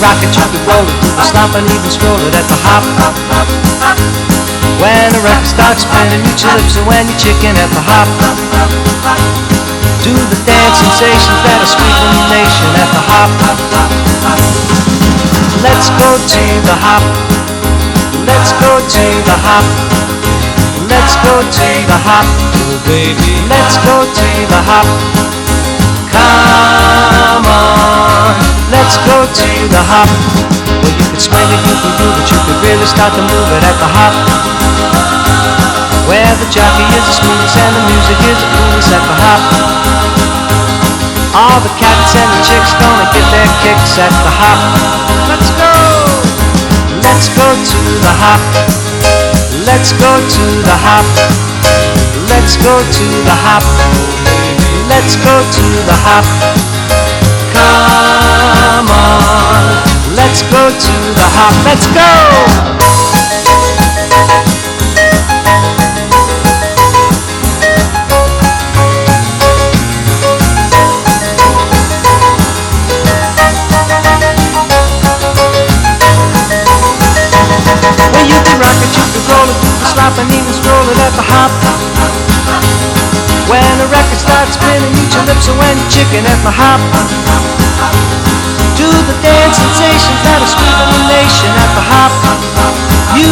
rock it, you can roll it, do the slop and even stroll it at the hop. When the record starts spinning, eat your lips and when you chicken at the hop. Do the dance sensations that are sweeping the nation at the hop. Let's go to the hop. Let's go to the hop. Let's go to the hop. Oh baby, let's go to the hop. Come on, let's go to the hop. Well, you can swing it, you can groove it, you can really start to move it at the hop. Where the jockey is the smoothest and the music is the coolest at the hop. All the cats and the chicks gonna get their kicks at the hop. Let's go! Let's go to the hop. Let's go to the hop. Let's go to the hop. Let's go to the hop. Come on. Let's go to the hop. Let's go! Well, you can rock it, you can roll it, do the slop and even stroll it at the hop. When the record starts spinning, eat your lips and when you're chicken at the hop. Do the dance sensations that are sweeping the nation at the hop. You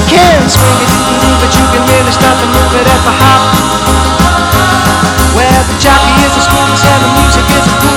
can swing it, you can move it, you can really start to move it at the hop. Where the jockey is the smoothest and the music is the coolest.